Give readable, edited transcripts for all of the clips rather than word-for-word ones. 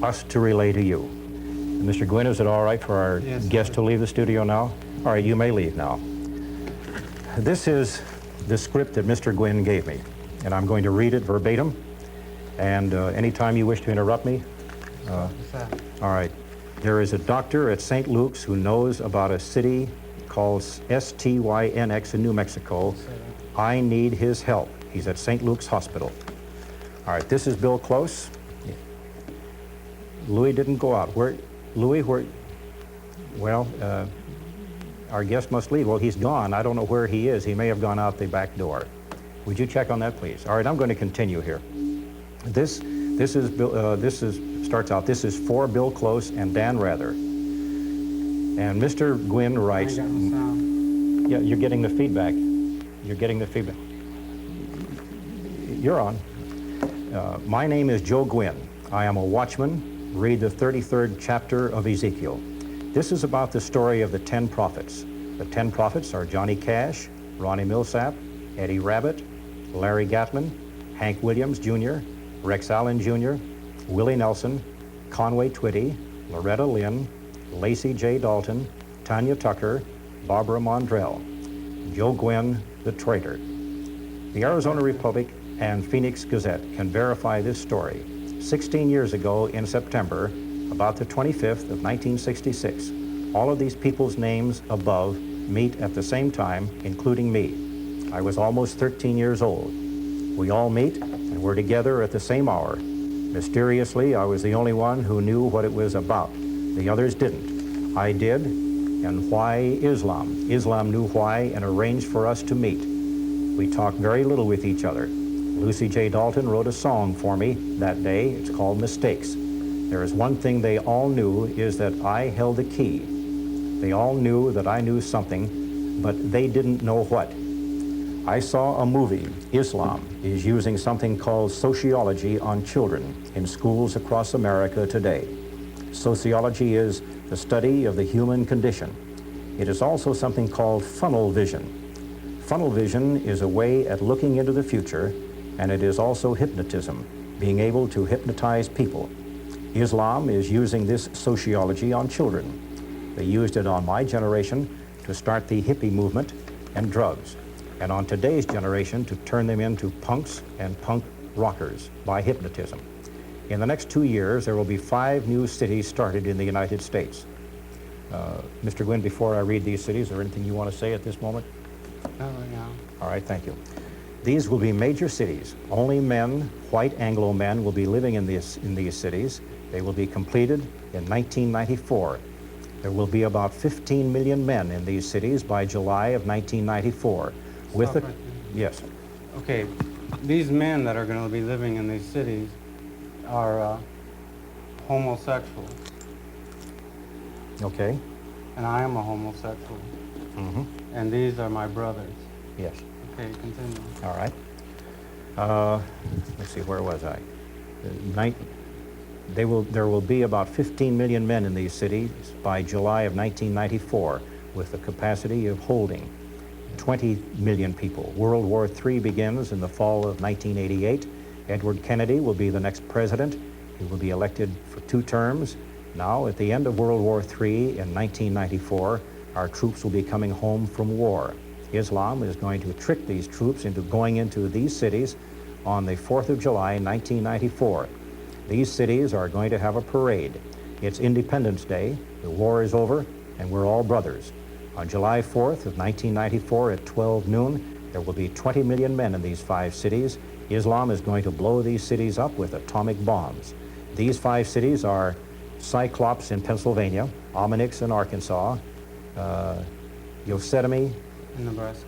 us to relay to you. Mr. Gwin, is it all right for our guest to leave the studio now? All right, you may leave now. This is the script that Mr. Gwin gave me, and I'm going to read it verbatim. And anytime you wish to interrupt me. All right. There is a doctor at St. Luke's who knows about a city called STYNX in New Mexico. I need his help. He's at St. Luke's Hospital. All right, this is Bill Close. Louis didn't go out. Louis, well, our guest must leave. Well, he's gone. I don't know where he is. He may have gone out the back door. Would you check on that, please? All right, I'm going to continue here. This starts out, this is for Bill Close and Dan Rather. And Mr. Gwin writes, yeah, you're getting the feedback. You're getting the feedback. You're on. My name is Joe Gwin. I am a watchman. Read the 33rd chapter of Ezekiel. This is about the story of the 10 prophets. The 10 prophets are Johnny Cash, Ronnie Millsap, Eddie Rabbitt, Larry Gatlin, Hank Williams Jr., Rex Allen Jr., Willie Nelson, Conway Twitty, Loretta Lynn, Lacey J. Dalton, Tanya Tucker, Barbara Mondrell, Joe Gwin, the traitor. The Arizona Republic and Phoenix Gazette can verify this story. 16 years ago in September, about the 25th of 1966, all of these people's names above meet at the same time, including me. I was almost 13 years old. We all meet, and we're together at the same hour. Mysteriously, I was the only one who knew what it was about. The others didn't. I did, and why Islam? Islam knew why and arranged for us to meet. We talked very little with each other. Lucy J. Dalton wrote a song for me that day. It's called Mistakes. There is one thing they all knew, is that I held the key. They all knew that I knew something, but they didn't know what. I saw a movie. Islam is using something called sociology on children in schools across America today. Sociology is the study of the human condition. It is also something called funnel vision. Funnel vision is a way at looking into the future, and it is also hypnotism, being able to hypnotize people. Islam is using this sociology on children. They used it on my generation to start the hippie movement and drugs, and on today's generation to turn them into punks and punk rockers by hypnotism. In the next 2 years, there will be 5 new cities started in the United States. Mr. Gwin, before I read these cities, is there anything you want to say at this moment? No, right now. All right, thank you. These will be major cities. Only men, white Anglo men, will be living in these cities. They will be completed in 1994. There will be about 15 million men in these cities by July of 1994. With it, yes. Okay, these men that are going to be living in these cities are homosexual. Okay. And I am a homosexual. Mm-hmm. And these are my brothers. Yes. Okay, continue. All right. Let's see, where was I? There will be about 15 million men in these cities by July of 1994, with the capacity of holding 20 million people. World War III begins in the fall of 1988. Edward Kennedy will be the next president. He will be elected for 2 terms. Now, at the end of World War III in 1994, our troops will be coming home from war. Islam is going to trick these troops into going into these cities on the 4th of July, 1994. These cities are going to have a parade. It's Independence Day, the war is over, and we're all brothers. On July 4th of 1994 at 12 noon, there will be 20 million men in these 5 cities. Islam is going to blow these cities up with atomic bombs. These 5 cities are Cyclops in Pennsylvania, Ominix in Arkansas, Yosemite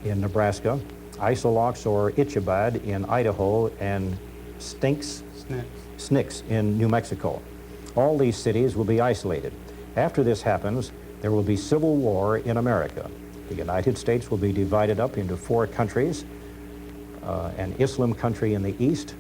in Nebraska, Isolox or Itchabad in Idaho, and Snix in New Mexico. All these cities will be isolated. After this happens, there will be civil war in America. The United States will be divided up into 4 countries, an Islam country in the east,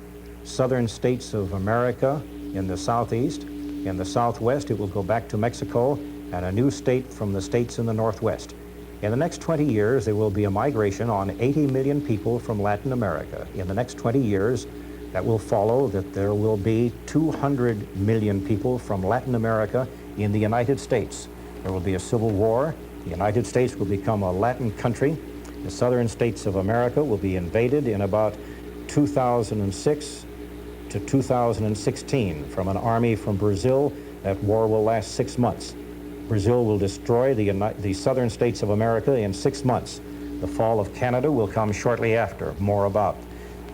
southern states of America in the southeast. In the southwest, it will go back to Mexico, and a new state from the states in the northwest. In the next 20 years, there will be a migration on 80 million people from Latin America. In the next 20 years, that will follow, that there will be 200 million people from Latin America in the United States. There will be a civil war. The United States will become a Latin country. The southern states of America will be invaded in about 2006 to 2016 from an army from Brazil. That war will last 6 months. Brazil will destroy the southern states of America in 6 months. The fall of Canada will come shortly after. More about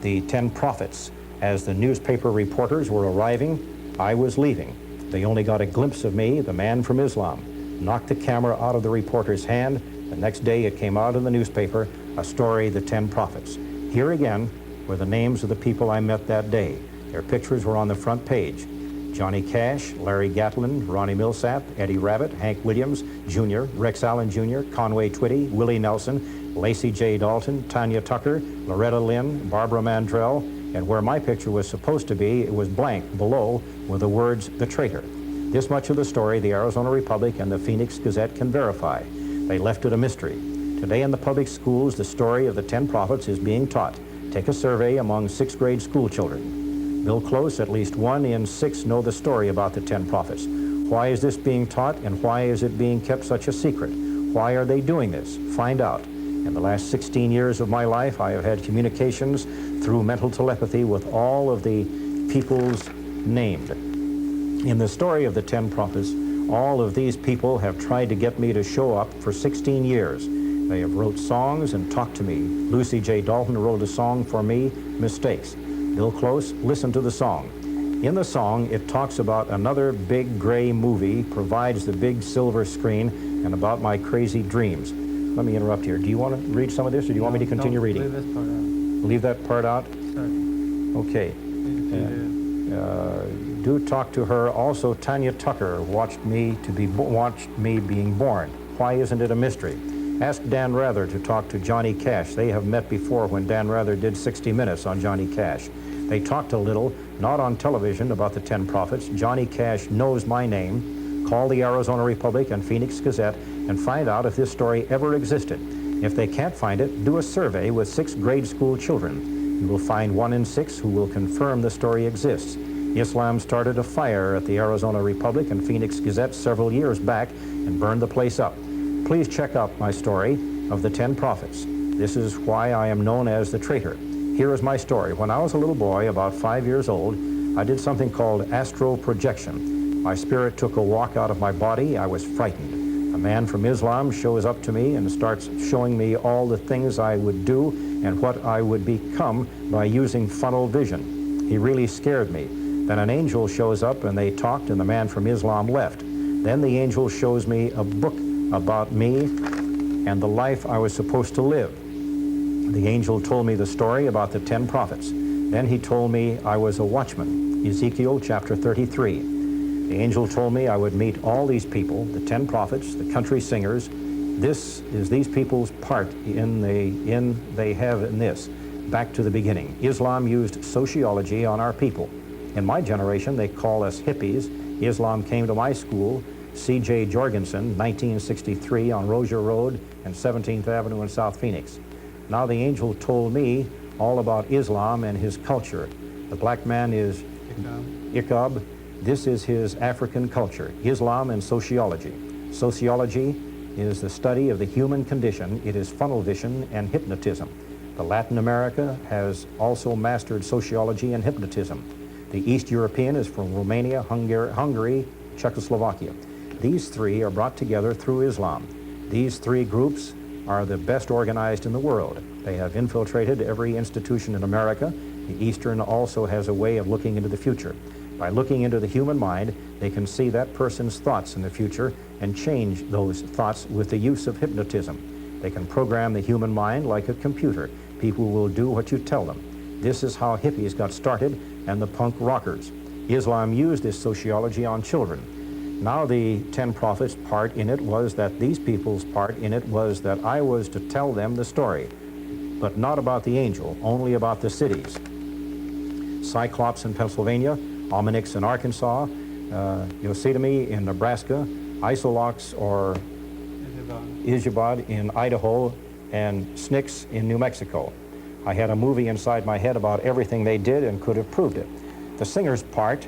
the 10 prophets. As the newspaper reporters were arriving, I was leaving. They only got a glimpse of me, the man from Islam, knocked the camera out of the reporter's hand. The next day it came out in the newspaper, a story, the 10 prophets. Here again were the names of the people I met that day. Their pictures were on the front page. Johnny Cash, Larry Gatlin, Ronnie Millsap, Eddie Rabbitt, Hank Williams Jr., Rex Allen Jr., Conway Twitty, Willie Nelson, Lacey J. Dalton, Tanya Tucker, Loretta Lynn, Barbara Mandrell, and where my picture was supposed to be, it was blank below with the words, "The Traitor." This much of the story the Arizona Republic and the Phoenix Gazette can verify. They left it a mystery. Today in the public schools, the story of the 10 prophets is being taught. Take a survey among 6th grade school children. Bill Close, at least 1 in 6 know the story about the 10 prophets. Why is this being taught, and why is it being kept such a secret? Why are they doing this? Find out. In the last 16 years of my life, I have had communications through mental telepathy with all of the peoples named. In the story of the 10 prophets, all of these people have tried to get me to show up for 16 years. They have wrote songs and talked to me. Lucy J. Dalton wrote a song for me, Mistakes. Bill Close, listen to the song. In the song, it talks about another big gray movie, provides the big silver screen, and about my crazy dreams. Let me interrupt here. Do you want to read some of this, or do you want me to continue reading? Leave this part out. Leave that part out? Sorry. Okay. Do talk to her. Also, Tanya Tucker watched me being born. Why isn't it a mystery? Ask Dan Rather to talk to Johnny Cash. They have met before when Dan Rather did 60 Minutes on Johnny Cash. They talked a little, not on television, about the 10 prophets. Johnny Cash knows my name. Call the Arizona Republic and Phoenix Gazette and find out if this story ever existed. If they can't find it, do a survey with 6th grade school children. You will find 1 in 6 who will confirm the story exists. Islam started a fire at the Arizona Republic and Phoenix Gazette several years back and burned the place up. Please check out my story of the 10 prophets. This is why I am known as the traitor. Here is my story. When I was a little boy, about 5 years old, I did something called astral projection. My spirit took a walk out of my body. I was frightened. A man from Islam shows up to me and starts showing me all the things I would do and what I would become by using funnel vision. He really scared me. Then an angel shows up and they talked, and the man from Islam left. Then the angel shows me a book about me and the life I was supposed to live. The angel told me the story about the 10 prophets. Then he told me I was a watchman, Ezekiel chapter 33. The angel told me I would meet all these people, the 10 prophets, the country singers. This is these people's part they have in this. Back to the beginning. Islam used sociology on our people. In my generation, they call us hippies. Islam came to my school, C.J. Jorgensen, 1963 on Rozier Road and 17th Avenue in South Phoenix. Now the angel told me all about Islam and his culture. The black man is Iqab. This is his African culture, Islam and sociology. Sociology is the study of the human condition. It is funnel vision and hypnotism. The Latin America has also mastered sociology and hypnotism. The East European is from Romania, Hungary, Czechoslovakia. These 3 are brought together through Islam. These 3 groups are the best organized in the world. They have infiltrated every institution in America. The Eastern also has a way of looking into the future. By looking into the human mind, they can see that person's thoughts in the future and change those thoughts with the use of hypnotism. They can program the human mind like a computer. People will do what you tell them. This is how hippies got started and the punk rockers. Islam used this sociology on children. Now the 10 prophets part in it was that these people's part in it was that I was to tell them the story, but not about the angel, only about the cities. Cyclops in Pennsylvania, Ominix in Arkansas, Yosemite in Nebraska, Isolox or Izabad in Idaho, and Snix in New Mexico. I had a movie inside my head about everything they did and could have proved it. The singer's part,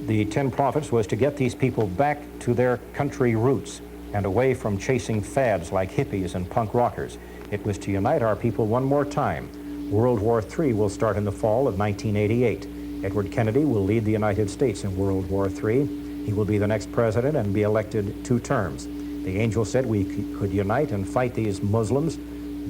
the 10 prophets, was to get these people back to their country roots and away from chasing fads like hippies and punk rockers. It was to unite our people one more time. World War III will start in the fall of 1988. Edward Kennedy will lead the United States in World War III. He will be the next president and be elected 2 terms. The angel said we could unite and fight these Muslims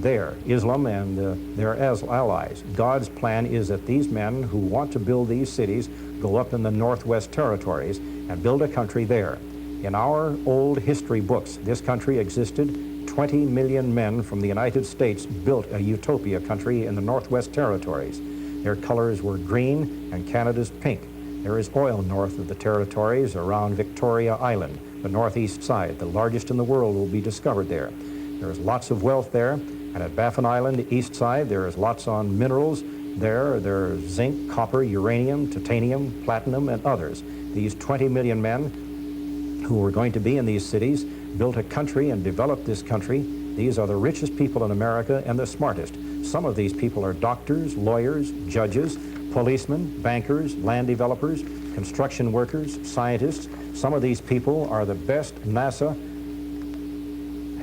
there, Islam and their allies. God's plan is that these men who want to build these cities go up in the Northwest Territories and build a country there. In our old history books, this country existed. 20 million men from the United States built a utopia country in the Northwest Territories. Their colors were green and Canada's pink. There is oil north of the territories around Victoria Island, the northeast side. The largest in the world will be discovered there. There is lots of wealth there. And at Baffin Island, the east side, there is lots on minerals there. There's zinc, copper, uranium, titanium, platinum, and others. These 20 million men who were going to be in these cities built a country and developed this country. These are the richest people in America and the smartest. Some of these people are doctors, lawyers, judges, policemen, bankers, land developers, construction workers, scientists. Some of these people are the best NASA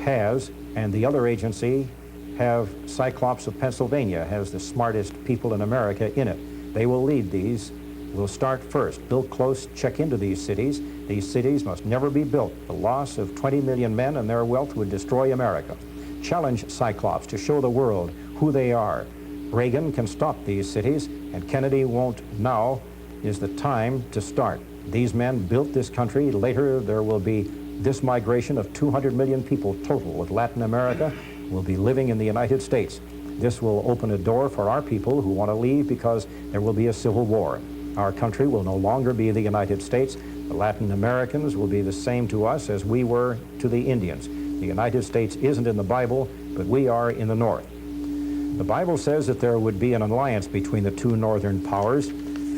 has, and the other agency have. Cyclops of Pennsylvania has the smartest people in America in it. They will lead these. We'll start first. Build close, check into these cities. These cities must never be built. The loss of 20 million men and their wealth would destroy America. Challenge Cyclops to show the world who they are. Reagan can stop these cities, and Kennedy won't. Now is the time to start. These men built this country. Later there will be this migration of 200 million people total with Latin America will be living in the United States. This will open a door for our people who want to leave because there will be a civil war. Our country will no longer be the United States. The Latin Americans will be the same to us as we were to the Indians. The United States isn't in the Bible, but we are in the North. The Bible says that there would be an alliance between the 2 northern powers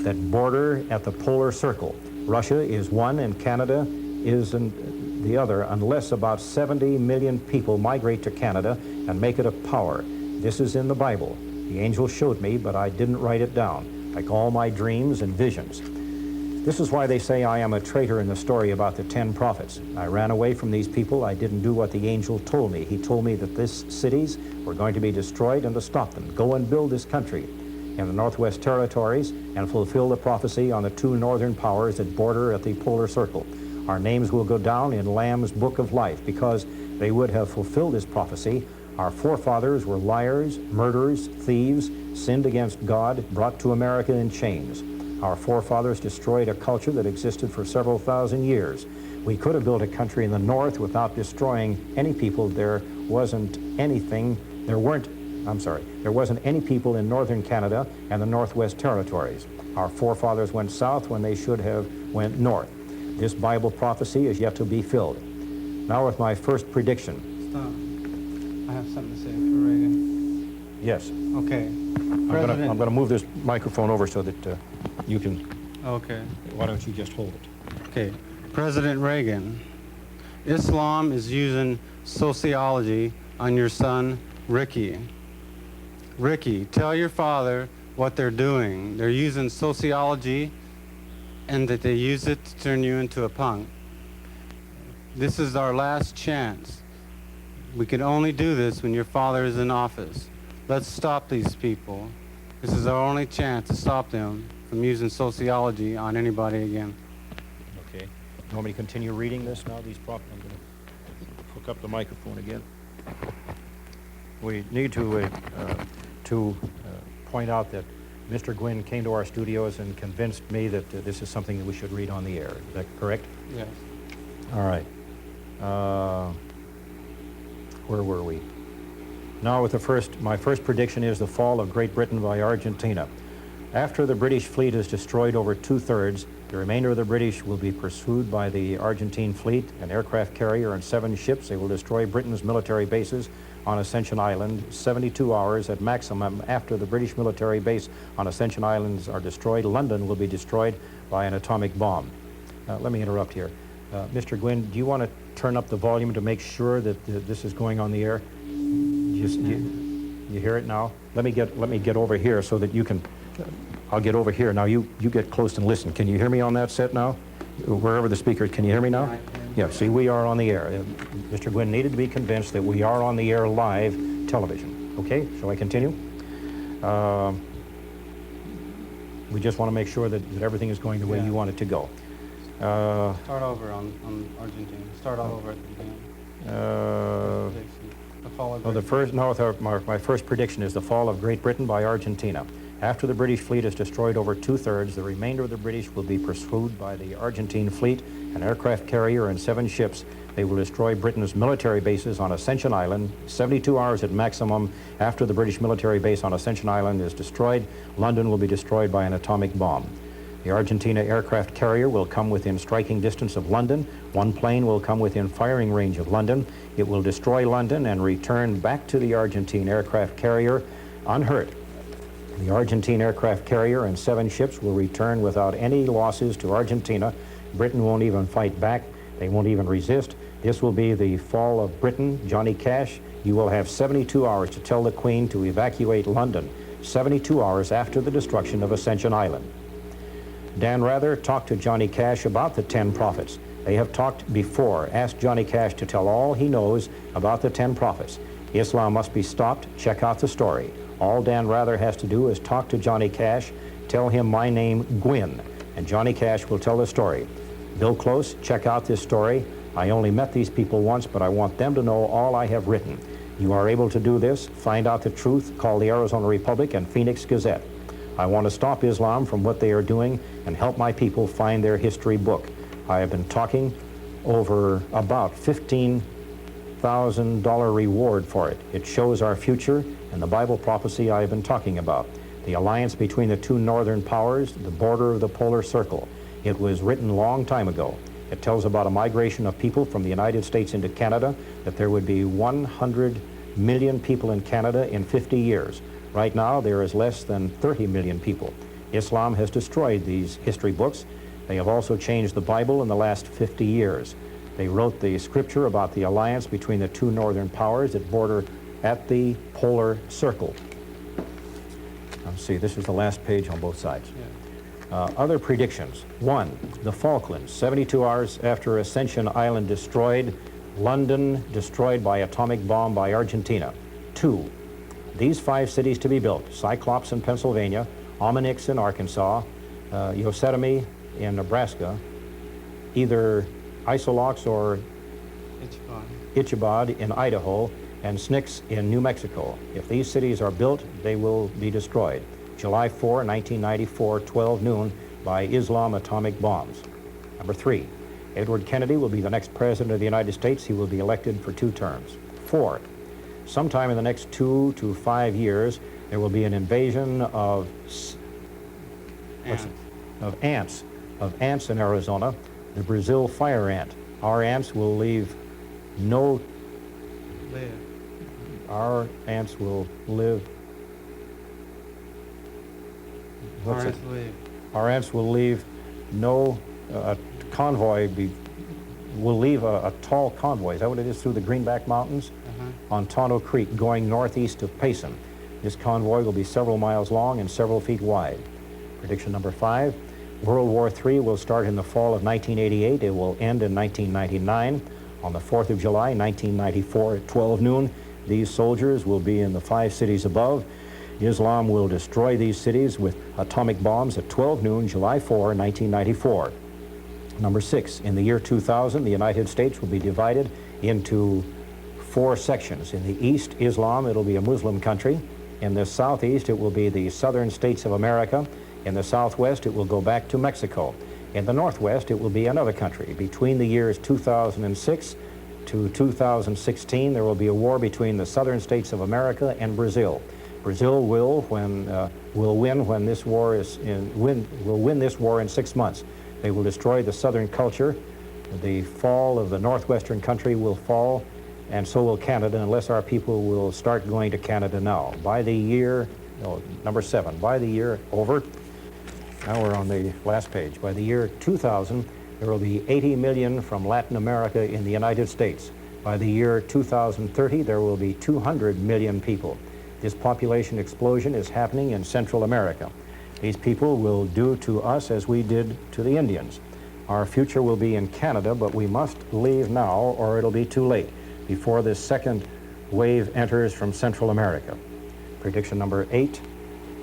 that border at the polar circle. Russia is one and Canada is the other, unless about 70 million people migrate to Canada and make it a power. This is in the Bible. The angel showed me, but I didn't write it down, like all my dreams and visions. This is why they say I am a traitor in the story about the 10 prophets. I ran away from these people. I didn't do what the angel told me. He told me that these cities were going to be destroyed and to stop them. Go and build this country in the Northwest Territories and fulfill the prophecy on the 2 northern powers that border at the polar circle. Our names will go down in Lamb's Book of Life because they would have fulfilled this prophecy. Our forefathers were liars, murderers, thieves, sinned against God, brought to America in chains. Our forefathers destroyed a culture that existed for several thousand years. We could have built a country in the North without destroying any people. There wasn't any people in northern Canada and the Northwest Territories. Our forefathers went south when they should have went north. This Bible prophecy is yet to be filled. Now with my first prediction. Stop. I have something to say for Reagan. Yes. Okay. I'm going to move this microphone over so that you can. Okay. Why don't you just hold it? Okay. President Reagan, Islam is using sociology on your son, Ricky. Ricky, tell your father what they're doing. They're using sociology and that they use it to turn you into a punk. This is our last chance. We can only do this when your father is in office. Let's stop these people. This is our only chance to stop them from using sociology on anybody again. Okay. You want me to continue reading this now? I'm going to hook up the microphone again. We need to point out that Mr. Gwin came to our studios and convinced me that this is something that we should read on the air. Is that correct? Yes. All right. Where were we? Now with my first prediction is the fall of Great Britain by Argentina. After the British fleet is destroyed over 2/3, the remainder of the British will be pursued by the Argentine fleet, an aircraft carrier and 7 ships. They will destroy Britain's military bases on Ascension Island 72 hours at maximum after the British military base on Ascension Islands are destroyed. London will be destroyed by an atomic bomb. Let me interrupt here. Mr. Gwin, do you want to turn up the volume to make sure that this is going on the air? You hear it now? Let me get over here so that you can, I'll get over here. Now you get close and listen. Can you hear me on that set now? Wherever the speaker, can you hear me now? I can. Yeah, see, we are on the air. Mr. Gwin needed to be convinced that we are on the air live television. Okay, shall I continue? We just want to make sure that everything is going the way you want it to go. Start over on Argentina. Start all over at the beginning. The fall of my first prediction is the fall of Great Britain by Argentina. After the British fleet has destroyed over 2/3, the remainder of the British will be pursued by the Argentine fleet, an aircraft carrier and 7 ships. They will destroy Britain's military bases on Ascension Island. 72 hours at maximum after the British military base on Ascension Island is destroyed, London will be destroyed by an atomic bomb. The Argentina aircraft carrier will come within striking distance of London. 1 plane will come within firing range of London. It will destroy London and return back to the Argentine aircraft carrier unhurt. The Argentine aircraft carrier and 7 ships will return without any losses to Argentina. Britain won't even fight back. They won't even resist. This will be the fall of Britain. Johnny Cash, you will have 72 hours to tell the Queen to evacuate London. 72 hours after the destruction of Ascension Island. Dan Rather talked to Johnny Cash about the 10 prophets. They have talked before. Ask Johnny Cash to tell all he knows about the 10 prophets. Islam must be stopped. Check out the story. All Dan Rather has to do is talk to Johnny Cash, tell him my name, Gwin, and Johnny Cash will tell the story. Bill Close, check out this story. I only met these people once, but I want them to know all I have written. You are able to do this. Find out the truth. Call the Arizona Republic and Phoenix Gazette. I want to stop Islam from what they are doing and help my people find their history book. I have been talking over about $15,000 reward for it. It shows our future and the Bible prophecy I have been talking about. The alliance between the 2 northern powers, the border of the polar circle. It was written long time ago. It tells about a migration of people from the United States into Canada, that there would be 100 million people in Canada in 50 years. Right now, there is less than 30 million people. Islam has destroyed these history books. They have also changed the Bible in the last 50 years. They wrote the scripture about the alliance between the 2 northern powers that border at the polar circle. Let's see, this is the last page on both sides. Other predictions. 1, the Falklands, 72 hours after Ascension Island destroyed, London destroyed by atomic bomb by Argentina. 2, these 5 cities to be built: Cyclops in Pennsylvania, Omonix in Arkansas, Yosemite in Nebraska, either Isolox or Ichabod in Idaho, and Snix in New Mexico. If these cities are built, they will be destroyed. July 4, 1994, 12 noon, by Islam atomic bombs. Number 3, Edward Kennedy will be the next president of the United States. He will be elected for 2 terms. 4, sometime in the next 2 to 5 years, there will be an invasion of ants in Arizona, the Brazil fire ant. Our ants will live. Our ants will live. Our ants will leave no convoy. Will leave a tall convoy. Is that what it is? Through the Greenback Mountains on Tonto Creek, going northeast of Payson. This convoy will be several miles long and several feet wide. Prediction number 5. World War III will start in the fall of 1988. It will end in 1999. On the 4th of July, 1994 at 12 noon, these soldiers will be in the 5 cities above. Islam will destroy these cities with atomic bombs at 12 noon, July 4, 1994. Number 6, in the year 2000, the United States will be divided into 4 sections. In the east, Islam, it'll be a Muslim country. In the southeast, it will be the southern states of America. In the southwest, it will go back to Mexico. In the northwest, it will be another country. Between the years 2006 to 2016, there will be a war between the southern states of America and Brazil. Brazil will win this war in 6 months. They will destroy the southern culture. The fall of the northwestern country will fall, and so will Canada, unless our people will start going to Canada now. By the year, number 7, by the year, over. Now we're on the last page. By the year 2000, there will be 80 million from Latin America in the United States. By the year 2030, there will be 200 million people. This population explosion is happening in Central America. These people will do to us as we did to the Indians. Our future will be in Canada, but we must leave now or it'll be too late before this second wave enters from Central America. Prediction number 8,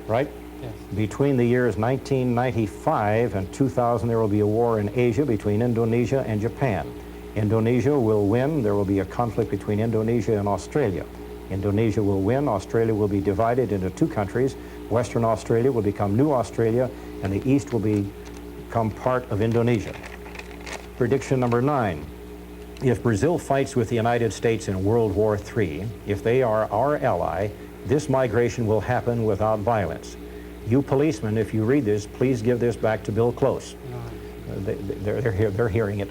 right? Yes. Between the years 1995 and 2000, there will be a war in Asia between Indonesia and Japan. Indonesia will win. There will be a conflict between Indonesia and Australia. Indonesia will win. Australia will be divided into 2 countries. Western Australia will become New Australia, and the East will become part of Indonesia. Prediction number 9. If Brazil fights with the United States in World War III, if they are our ally, this migration will happen without violence. You policemen, if you read this, please give this back to Bill Close. They're hearing it.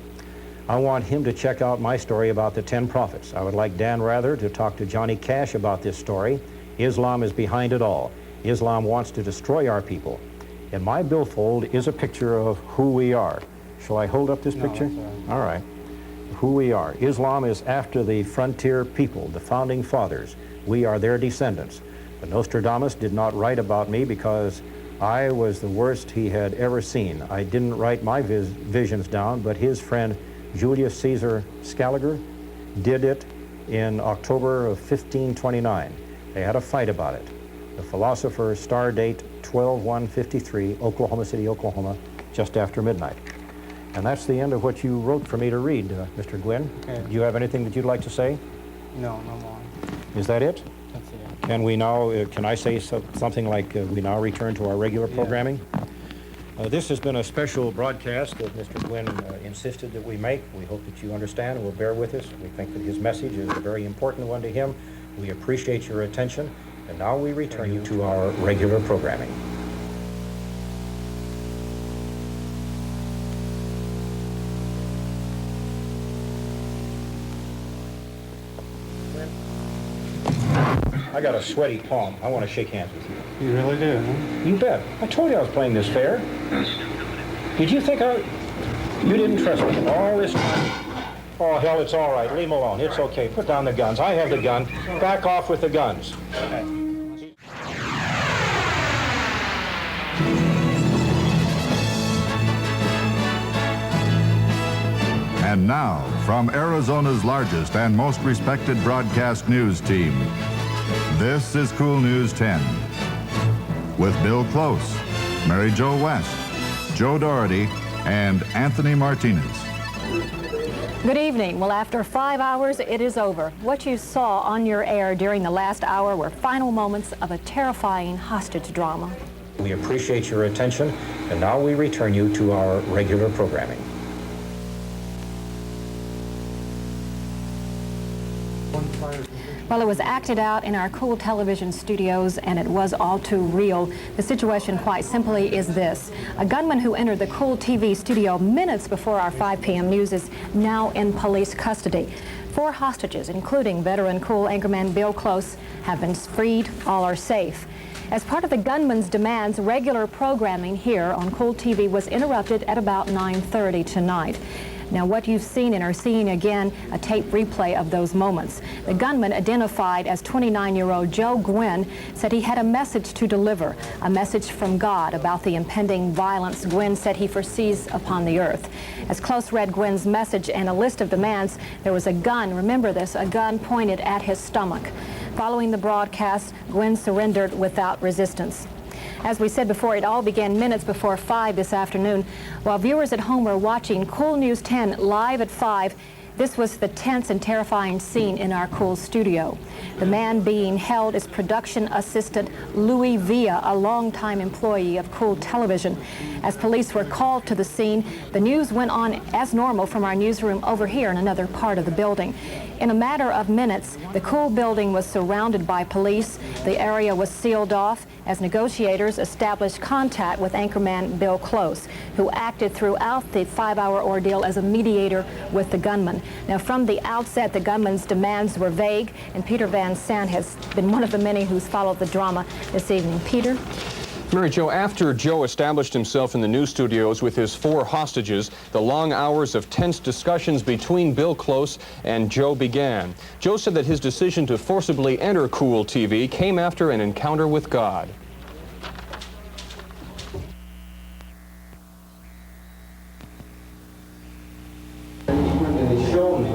I want him to check out my story about the 10 prophets. I would like Dan Rather to talk to Johnny Cash about this story. Islam is behind it all. Islam wants to destroy our people. In my billfold is a picture of who we are. Shall I hold up this picture? All right. Who we are. Islam is after the frontier people, the founding fathers. We are their descendants. But Nostradamus did not write about me because I was the worst he had ever seen. I didn't write my visions down, but his friend Julius Caesar Scaliger did it in October of 1529. They had a fight about it. The philosopher, star date 12/1/53, Oklahoma City, Oklahoma, just after midnight. And that's the end of what you wrote for me to read, Mr. Gwin. Okay. Do you have anything that you'd like to say? No, no more. Is that it? That's it. Can we now, can I say something like we now return to our regular programming? This has been a special broadcast that Mr. Gwin insisted that we make. We hope that you understand and will bear with us. We think that his message is a very important one to him. We appreciate your attention. And now we return you to our regular programming. I got a sweaty palm. I want to shake hands with you. You really do, huh? You bet. I told you I was playing this fair. Did you think you didn't trust me all this time? Oh, hell, it's all right. Leave him alone. It's okay. Put down the guns. I have the gun. Back off with the guns. And now, from Arizona's largest and most respected broadcast news team, this is Cool News 10. With Bill Close, Mary Jo West, Joe Doherty, and Anthony Martinez. Good evening. Well, after 5 hours, it is over. What you saw on your air during the last hour were final moments of a terrifying hostage drama. We appreciate your attention, and now we return you to our regular programming. Well, it was acted out in our Cool Television studios, and it was all too real. The situation, quite simply, is this. A gunman who entered the Cool TV studio minutes before our 5 p.m. news is now in police custody. 4 hostages, including veteran Cool anchorman Bill Close, have been freed. All are safe. As part of the gunman's demands, regular programming here on Cool TV was interrupted at about 9:30 tonight. Now, what you've seen and are seeing again, a tape replay of those moments. The gunman, identified as 29-year-old Joe Gwin, said he had a message to deliver, a message from God about the impending violence Gwin said he foresees upon the earth. As Close read Gwin's message and a list of demands, there was a gun, remember this, a gun pointed at his stomach. Following the broadcast, Gwin surrendered without resistance. As we said before, it all began minutes before 5 this afternoon. While viewers at home were watching Cool News 10 live at 5, this was the tense and terrifying scene in our Cool studio. The man being held is production assistant Louis Villa, a longtime employee of Cool Television. As police were called to the scene, the news went on as normal from our newsroom over here in another part of the building. In a matter of minutes, the Cool building was surrounded by police. The area was sealed off as negotiators established contact with anchorman Bill Close, who acted throughout the 5-hour ordeal as a mediator with the gunman. Now, from the outset, the gunman's demands were vague, and Peter Van Sant has been one of the many who's followed the drama this evening. Peter? Mary Jo, after Joe established himself in the news studios with his 4 hostages, the long hours of tense discussions between Bill Close and Joe began. Joe said that his decision to forcibly enter KOOL-TV came after an encounter with God. And he showed me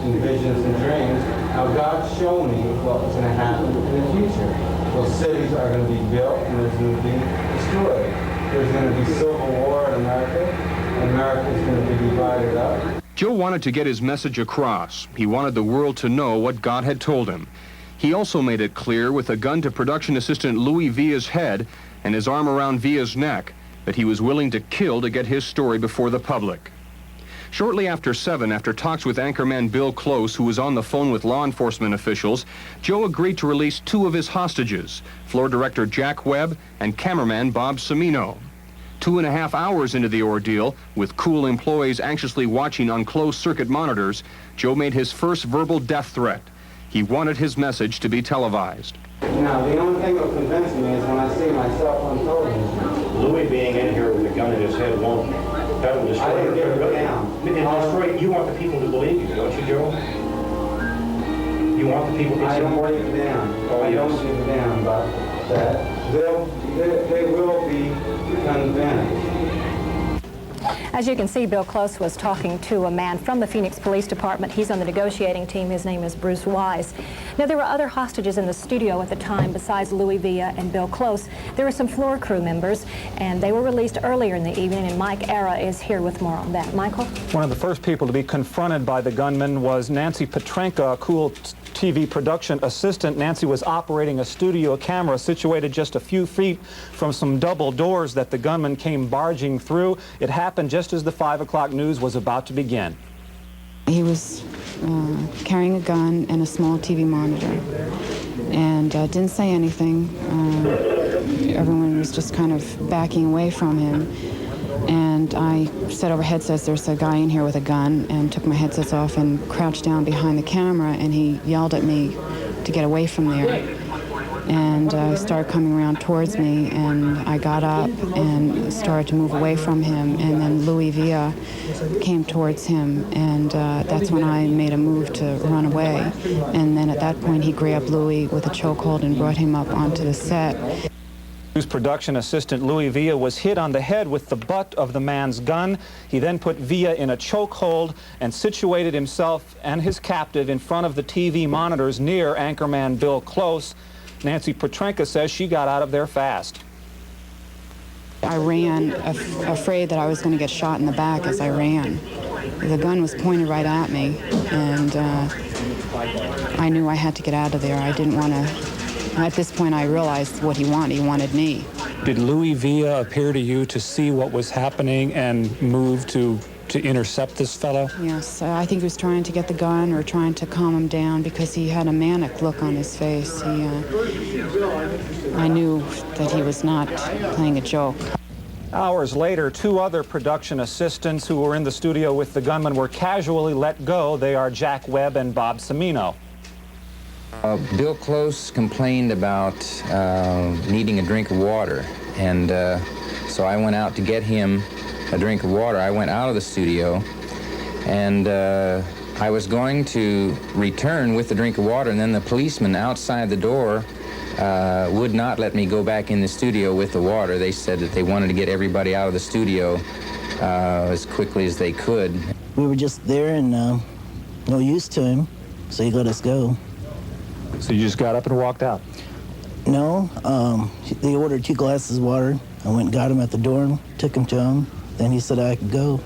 in visions and dreams how God showed me what was going to happen in the future. Those cities are going to be built and there's going to be destroyed. There's going to be civil war in America, and America is going to be divided up. Joe wanted to get his message across. He wanted the world to know what God had told him. He also made it clear with a gun to production assistant Louis Villa's head and his arm around Villa's neck that he was willing to kill to get his story before the public. Shortly after 7, after talks with anchorman Bill Close, who was on the phone with law enforcement officials, Joe agreed to release 2 of his hostages, floor director Jack Webb and cameraman Bob Cimino. 2.5 hours into the ordeal, with KOOL employees anxiously watching on closed-circuit monitors, Joe made his first verbal death threat. He wanted his message to be televised. Now, the only thing that will convince me is when I see myself on television. Louis being in here with a gun in his head won't, that will destroy I didn't give your it down. You want the people to believe you, don't you, Joe? You want the people to I don't break it down. Oh, I yes. don't give it down about that. They will be convinced. As you can see, Bill Close was talking to a man from the Phoenix Police Department. He's on the negotiating team. His name is Bruce Wise. Now, there were other hostages in the studio at the time besides Louis Villa and Bill Close. There were some floor crew members, and they were released earlier in the evening, and Mike Ara is here with more on that. Michael? One of the first people to be confronted by the gunman was Nancy Petrenka, a KOOL-TV production assistant. Nancy was operating a studio camera situated just a few feet from some double doors that the gunman came barging through. It happened just as the 5 o'clock news was about to begin. He was carrying a gun and a small TV monitor, and didn't say anything. Everyone was just kind of backing away from him. And I said over headsets, there's a guy in here with a gun, and took my headsets off and crouched down behind the camera, and he yelled at me to get away from there. And started coming around towards me, and I got up and started to move away from him, and then Louis Villa came towards him, and that's when I made a move to run away. And then at that point he grabbed Louis with a chokehold and brought him up onto the set. News production assistant Louis Villa was hit on the head with the butt of the man's gun. He then put Villa in a chokehold and situated himself and his captive in front of the TV monitors near anchorman Bill Close. Nancy Petrenka says she got out of there fast. I ran afraid that I was going to get shot in the back as I ran. The gun was pointed right at me, and I knew I had to get out of there. I didn't want to. At this point, I realized what he wanted. He wanted me. Did Louis Villa appear to you to see what was happening and move to intercept this fellow? Yes, I think he was trying to get the gun or trying to calm him down because he had a manic look on his face. I knew that he was not playing a joke. Hours later, 2 other production assistants who were in the studio with the gunman were casually let go. They are Jack Webb and Bob Cimino. Bill Close complained about needing a drink of water, and so I went out to get him a drink of water. I went out of the studio, and I was going to return with the drink of water, and then the policeman outside the door would not let me go back in the studio with the water. They said that they wanted to get everybody out of the studio as quickly as they could. We were just there and no use to him, so he let us go. So you just got up and walked out? No, they ordered 2 glasses of water. I went and got him at the door, took him to him. Then he said I could go,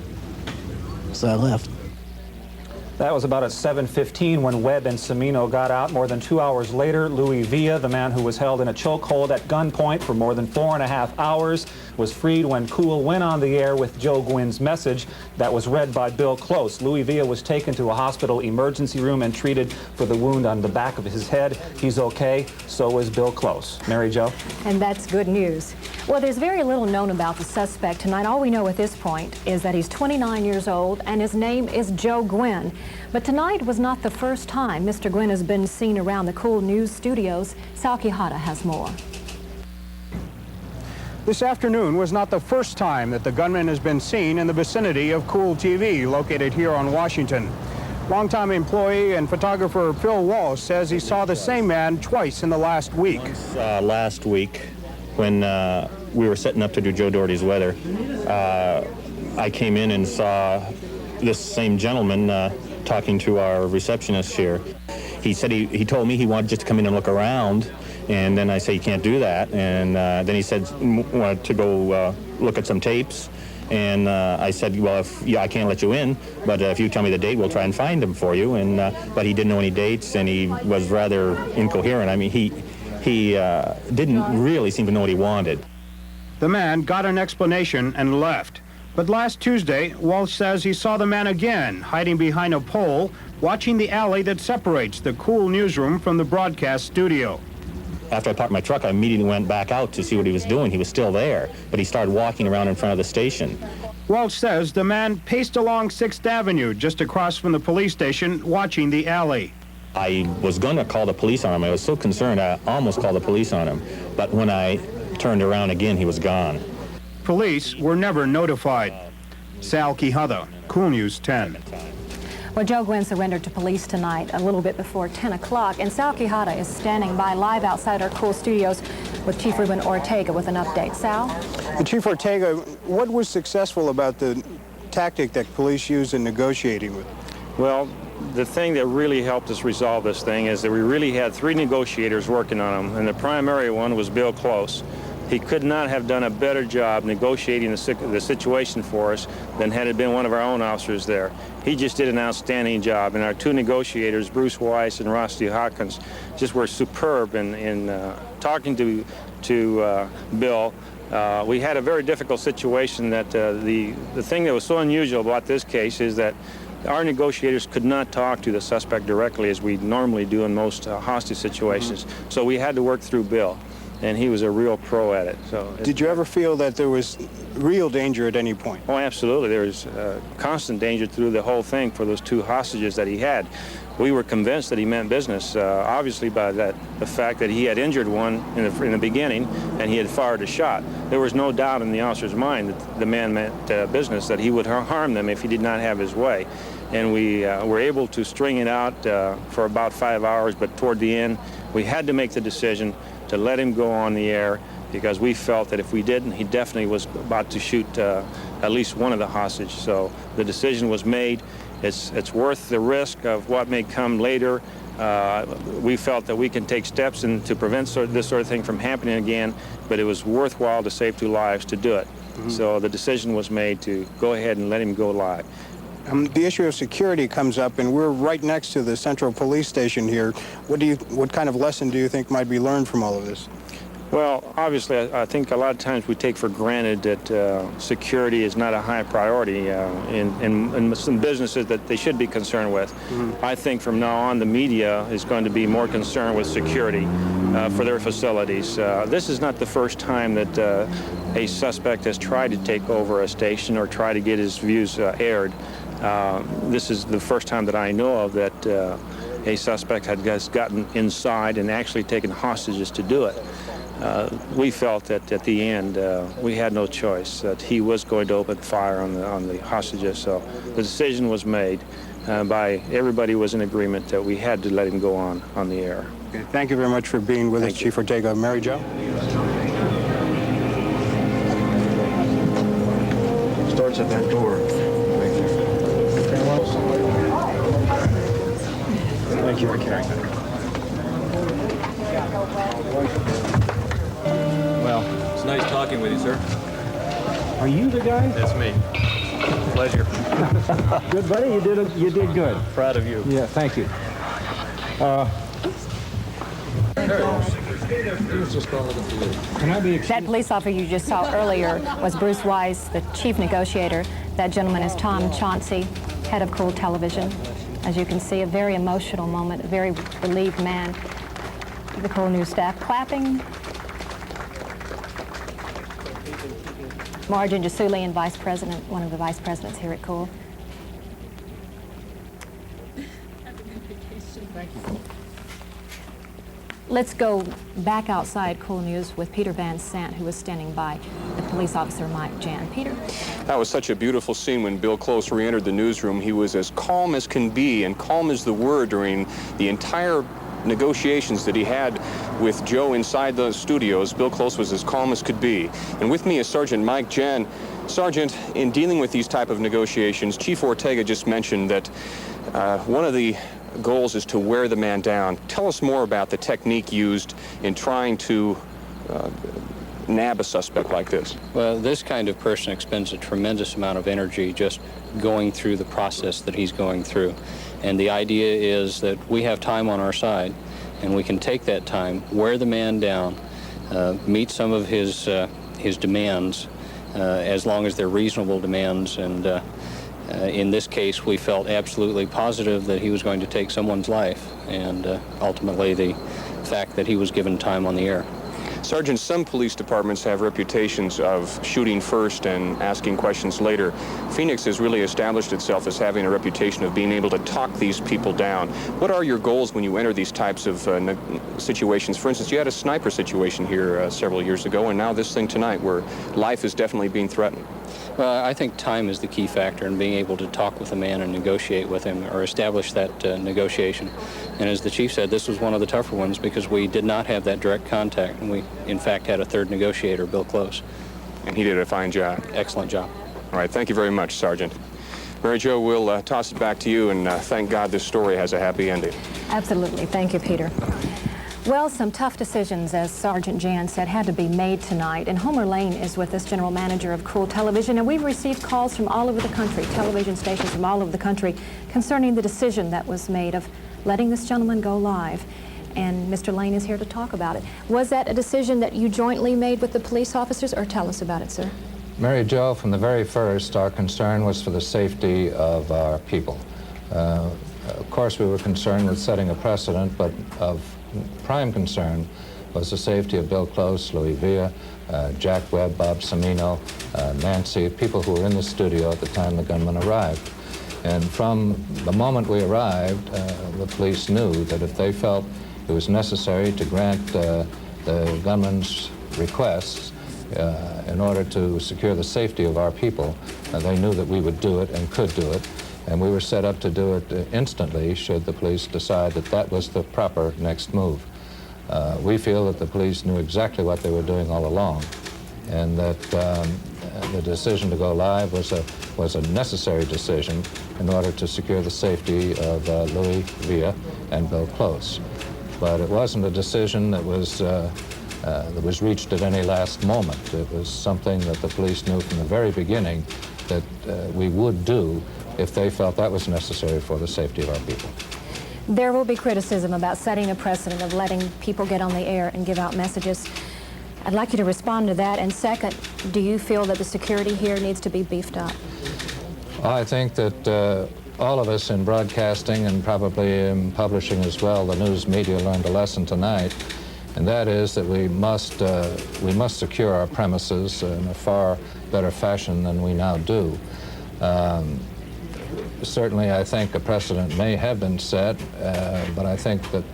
so I left. That was about at 7:15 when Webb and Cimino got out. More than 2 hours later, Louis Villa, the man who was held in a chokehold at gunpoint for more than 4.5 hours, was freed when KOOL went on the air with Joe Gwin's message that was read by Bill Close. Louis Villa was taken to a hospital emergency room and treated for the wound on the back of his head. He's okay. So is Bill Close. Mary Jo? And that's good news. Well, there's very little known about the suspect tonight. All we know at this point is that he's 29 years old and his name is Joe Gwin. But tonight was not the first time Mr. Gwin has been seen around the KOOL News studios. Sal Quijada has more. This afternoon was not the first time that the gunman has been seen in the vicinity of KOOL-TV, located here on Washington. Longtime employee and photographer Phil Walsh says he saw the same man twice in the last week. Last week, when we were setting up to do Joe Doherty's weather, I came in and saw this same gentleman talking to our receptionist here. He said he told me he wanted just to come in and look around, and then I said, you can't do that. And then he said wanted to go look at some tapes. And I said, well, I can't let you in, but if you tell me the date, we'll try and find him for you. And but he didn't know any dates, and he was rather incoherent. I mean, he didn't really seem to know what he wanted. The man got an explanation and left. But last Tuesday, Walsh says he saw the man again, hiding behind a pole, watching the alley that separates the KOOL newsroom from the broadcast studio. After I parked my truck, I immediately went back out to see what he was doing. He was still there, but he started walking around in front of the station. Walsh says the man paced along 6th Avenue, just across from the police station, watching the alley. I was going to call the police on him. I was so concerned, I almost called the police on him. But when I turned around again, he was gone. Police were never notified. Sal Quijada, KOOL News 10. Well, Joe Gwin surrendered to police tonight a little bit before 10 o'clock, and Sal Quijada is standing by live outside our KOOL studios with Chief Ruben Ortega with an update. Sal? Chief Ortega, what was successful about the tactic that police used in negotiating with? Well, the thing that really helped us resolve this thing is that we really had 3 negotiators working on them, and the primary one was Bill Close. He could not have done a better job negotiating the situation for us than had it been one of our own officers there. He just did an outstanding job, and our 2 negotiators, Bruce Weiss and Rusty Hawkins, just were superb in talking to Bill. We had a very difficult situation that the thing that was so unusual about this case is that our negotiators could not talk to the suspect directly as we normally do in most hostage situations. So we had to work through Bill, and he was a real pro at it. So did you ever feel that there was real danger at any point? Oh, absolutely. There was constant danger through the whole thing for those 2 hostages that he had. We were convinced that he meant business, obviously by the fact that he had injured one in the beginning and he had fired a shot. There was no doubt in the officer's mind that the man meant business, that he would harm them if he did not have his way. And we were able to string it out for about 5 hours, but toward the end, we had to make the decision to let him go on the air because we felt that if we didn't, he definitely was about to shoot at least one of the hostages. So the decision was made. It's worth the risk of what may come later. We felt that we can take steps to prevent this sort of thing from happening again, but it was worthwhile to save 2 lives to do it. So the decision was made to go ahead and let him go live. The issue of security comes up, and we're right next to the Central Police Station here. What kind of lesson do you think might be learned from all of this? Well, obviously, I think a lot of times we take for granted that security is not a high priority in some businesses that they should be concerned with. I think from now on, the media is going to be more concerned with security for their facilities. This is not the first time that a suspect has tried to take over a station or try to get his views aired. This is the first time that I know of that a suspect has gotten inside and actually taken hostages to do it. We felt that at the end we had no choice, that he was going to open fire on the hostages. So the decision was made by everybody was in agreement that we had to let him go on the air. Okay, thank you very much for being with us, Chief Ortega. Mary Jo? Starts at that door. Thank you for carrying that. Well, it's nice talking with you, sir. Are you the guy? That's me. Pleasure. Good, buddy. You did good. Proud of you. Yeah, thank you. That police officer you just saw earlier was Bruce Weiss, the chief negotiator. That gentleman is Tom Chauncey, head of KOOL Television. As you can see, a very emotional moment, a very relieved man. The KOOL News staff clapping. Margin Jasulian, vice president, one of the vice presidents here at KOOL. Thank you. Let's go back outside KOOL News with Peter Van Sant, who was standing by the police officer Mike Jan. Peter? That was such a beautiful scene when Bill Close re-entered the newsroom. He was as calm as can be, and calm is the word during the entire negotiations that he had with Joe inside the studios. Bill Close was as calm as could be. And with me is Sergeant Mike Jan. Sergeant, in dealing with these type of negotiations, Chief Ortega just mentioned that one of the goals is to wear the man down. Tell us more about the technique used in trying to nab a suspect like this. Well, this kind of person expends a tremendous amount of energy just going through the process that he's going through. And the idea is that we have time on our side, and we can take that time, wear the man down, meet some of his demands, as long as they're reasonable demands. And in this case, we felt absolutely positive that he was going to take someone's life, and ultimately the fact that he was given time on the air. Sergeant, some police departments have reputations of shooting first and asking questions later. Phoenix has really established itself as having a reputation of being able to talk these people down. What are your goals when you enter these types of situations? For instance, you had a sniper situation here several years ago, and now this thing tonight where life is definitely being threatened. Well, I think time is the key factor in being able to talk with a man and negotiate with him, or establish that negotiation. And as the chief said, this was one of the tougher ones because we did not have that direct contact, and we, in fact, had a third negotiator, Bill Close. And he did a fine job. Excellent job. All right, thank you very much, Sergeant. Mary Jo, we'll toss it back to you, and thank God this story has a happy ending. Absolutely. Thank you, Peter. Well, some tough decisions, as Sergeant Jan said, had to be made tonight. And Homer Lane is with us, general manager of KOOL Television, and we've received calls from all over the country, television stations from all over the country, concerning the decision that was made of letting this gentleman go live. And Mr. Lane is here to talk about it. Was that a decision that you jointly made with the police officers, or tell us about it, sir? Mary Jo, from the very first, our concern was for the safety of our people. Of course, we were concerned with setting a precedent, but of prime concern was the safety of Bill Close, Louis Villa, Jack Webb, Bob Cimino, Nancy, people who were in the studio at the time the gunman arrived. And from the moment we arrived, the police knew that if they felt it was necessary to grant the gunman's requests in order to secure the safety of our people, they knew that we would do it and could do it. And we were set up to do it instantly should the police decide that that was the proper next move. We feel that the police knew exactly what they were doing all along, and that the decision to go live was a necessary decision in order to secure the safety of Louis Villa and Bill Close. But it wasn't a decision that was reached at any last moment. It was something that the police knew from the very beginning that we would do if they felt that was necessary for the safety of our people. There will be criticism about setting a precedent of letting people get on the air and give out messages. I'd like you to respond to that. And second, do you feel that the security here needs to be beefed up? I think that all of us in broadcasting, and probably in publishing as well, the news media learned a lesson tonight, and that is that we must secure our premises in a far better fashion than we now do. Certainly, I think a precedent may have been set, but I think that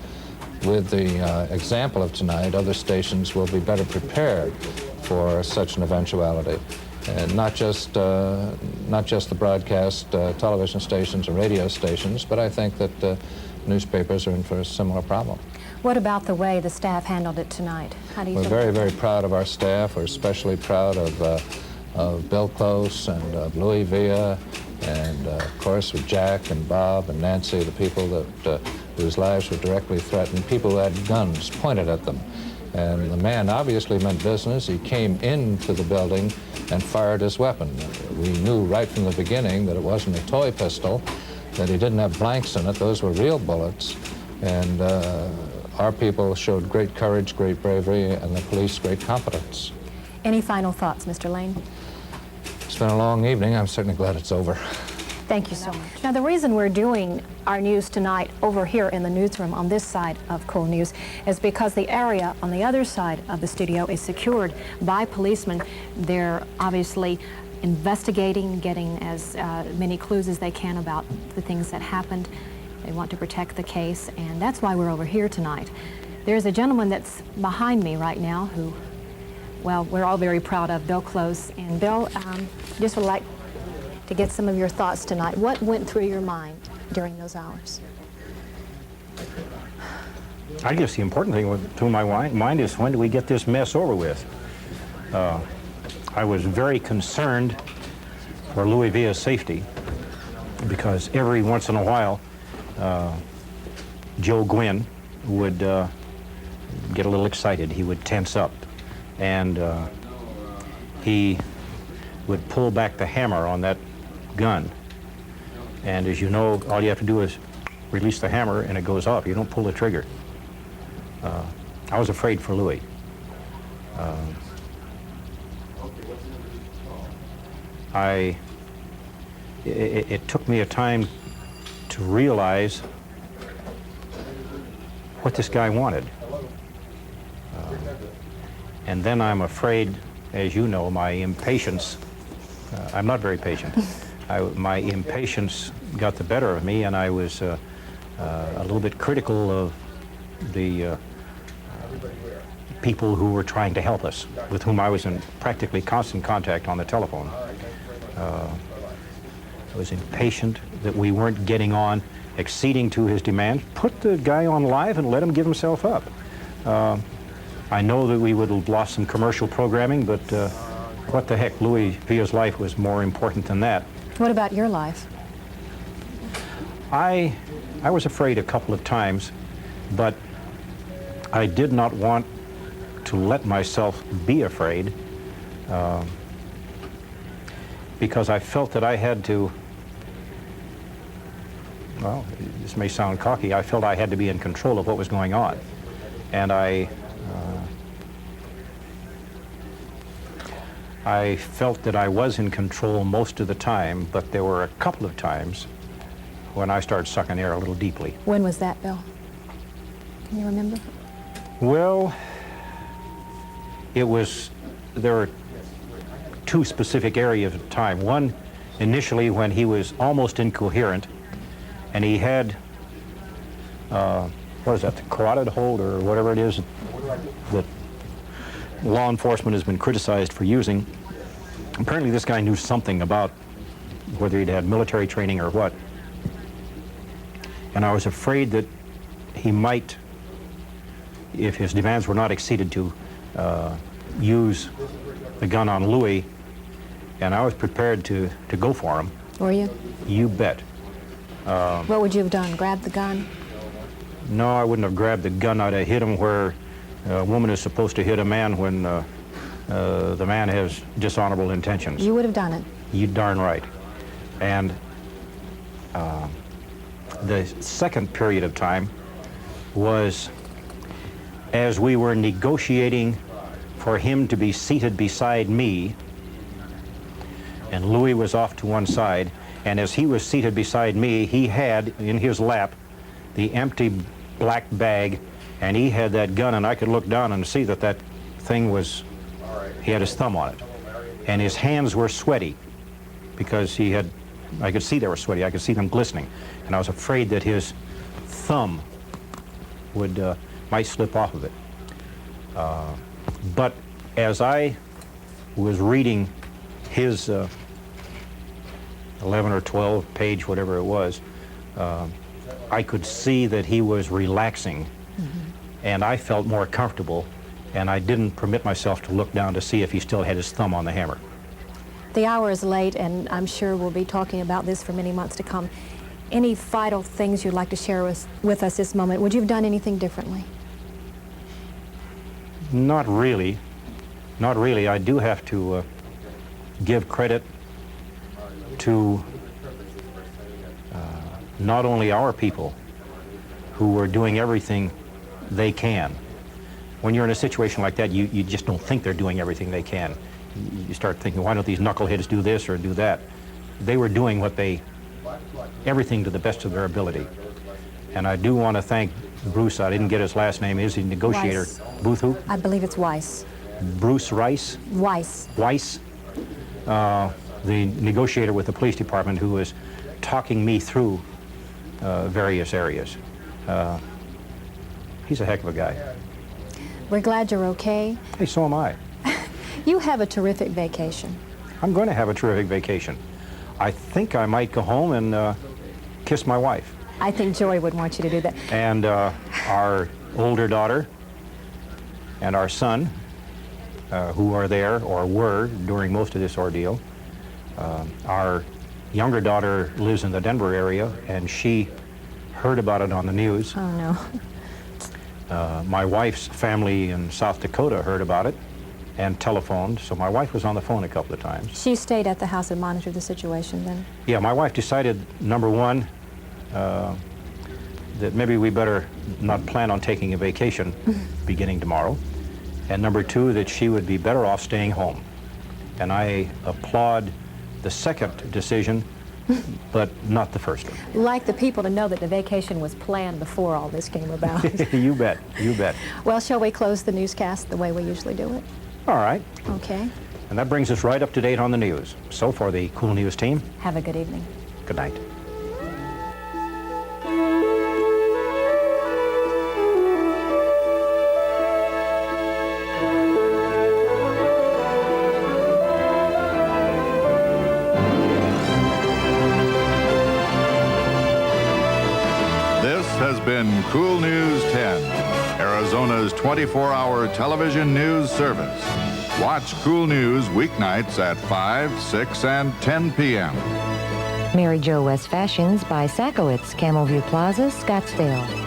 with the example of tonight, other stations will be better prepared for such an eventuality. And not just the broadcast television stations or radio stations, but I think that newspapers are in for a similar problem. What about the way the staff handled it tonight? How do you feel? We're very, very proud of our staff. We're especially proud of Bill Close and of Louis Villa, and of course with Jack and Bob and Nancy, the people that whose lives were directly threatened, people who had guns pointed at them. And the man obviously meant business. He came into the building and fired his weapon. We knew right from the beginning that it wasn't a toy pistol, that he didn't have blanks in it. Those were real bullets. And our people showed great courage, great bravery, and the police great competence. Any final thoughts, Mr. Lane? It's been a long evening. I'm certainly glad it's over. Thank you so much. Now, the reason we're doing our news tonight over here in the newsroom on this side of KOOL News is because the area on the other side of the studio is secured by policemen. They're obviously investigating, getting as many clues as they can about the things that happened. They want to protect the case, and that's why we're over here tonight. There's a gentleman that's behind me right now who, well, we're all very proud of, Bill Close. And Bill, just would like to get some of your thoughts tonight. What went through your mind during those hours? I guess the important thing through my mind is, when do we get this mess over with? I was very concerned for Louis Villa's safety, because every once in a while, Joe Gwin would get a little excited. He would tense up, and he would pull back the hammer on that gun. And as you know, all you have to do is release the hammer and it goes off. You don't pull the trigger. I was afraid for Louis. It took me a time to realize what this guy wanted. And then I'm afraid, as you know, my impatience, I'm not very patient. My impatience got the better of me, and I was a little bit critical of the people who were trying to help us, with whom I was in practically constant contact on the telephone. I was impatient that we weren't getting on, acceding to his demands. Put the guy on live and let him give himself up. I know that we would have lost some commercial programming, but what the heck, Louis Villa's life was more important than that. What about your life? I was afraid a couple of times, but I did not want to let myself be afraid, because I felt that I had to, well, this may sound cocky, I felt I had to be in control of what was going on. And I felt that I was in control most of the time, but there were a couple of times when I started sucking air a little deeply. When was that, Bill? Can you remember? Well, there were two specific areas of time. One, initially, when he was almost incoherent, and he had, what is that, the carotid hold or whatever it is that law enforcement has been criticized for using. Apparently this guy knew something about whether he'd had military training or what. And I was afraid that he might, if his demands were not exceeded, to use the gun on Louis, and I was prepared to go for him. Were you? You bet. What would you have done? Grabbed the gun? No, I wouldn't have grabbed the gun. I'd have hit him where a woman is supposed to hit a man when the man has dishonorable intentions. You would have done it? You darn right. And the second period of time was as we were negotiating for him to be seated beside me, and Louis was off to one side, and as he was seated beside me, he had in his lap the empty black bag, and he had that gun, and I could look down and see that that thing was, he had his thumb on it. And his hands were sweaty because he had, I could see they were sweaty, I could see them glistening. And I was afraid that his thumb would, might slip off of it. But as I was reading his 11 or 12 page, whatever it was, I could see that he was relaxing, and I felt more comfortable, and I didn't permit myself to look down to see if he still had his thumb on the hammer. The hour is late, and I'm sure we'll be talking about this for many months to come. Any vital things you'd like to share with us this moment? Would you have done anything differently? Not really. Not really. I do have to give credit to not only our people who were doing everything they can. When you're in a situation like that, you just don't think they're doing everything they can. You start thinking, why don't these knuckleheads do this or do that? They were doing everything to the best of their ability. And I do want to thank Bruce. I didn't get his last name. Is he negotiator? Weiss. Booth who? I believe it's Weiss. Bruce Rice? Weiss. Weiss, the negotiator with the police department, who was talking me through various areas. He's a heck of a guy. We're glad you're okay. Hey, so am I. You have a terrific vacation. I'm going to have a terrific vacation. I think I might go home and kiss my wife. I think Joey would want you to do that. And our older daughter and our son, who are there or were during most of this ordeal. Our younger daughter lives in the Denver area, and she heard about it on the news. Oh, no. My wife's family in South Dakota heard about it and telephoned, so my wife was on the phone a couple of times. She stayed at the house and monitored the situation then? Yeah, my wife decided, number one, that maybe we better not plan on taking a vacation beginning tomorrow, and number two, that she would be better off staying home. And I applaud the second decision, but not the first one. Like the people to know that the vacation was planned before all this came about. You bet, you bet. Well, shall we close the newscast the way we usually do it? All right. Okay. And that brings us right up to date on the news. So for the Cool News team, Have a good evening. good night. This has been Cool News 10, Arizona's 24-hour television news service. Watch Cool News weeknights at 5, 6, and 10 p.m. Mary Jo West Fashions by Sakowitz, Camelview Plaza, Scottsdale.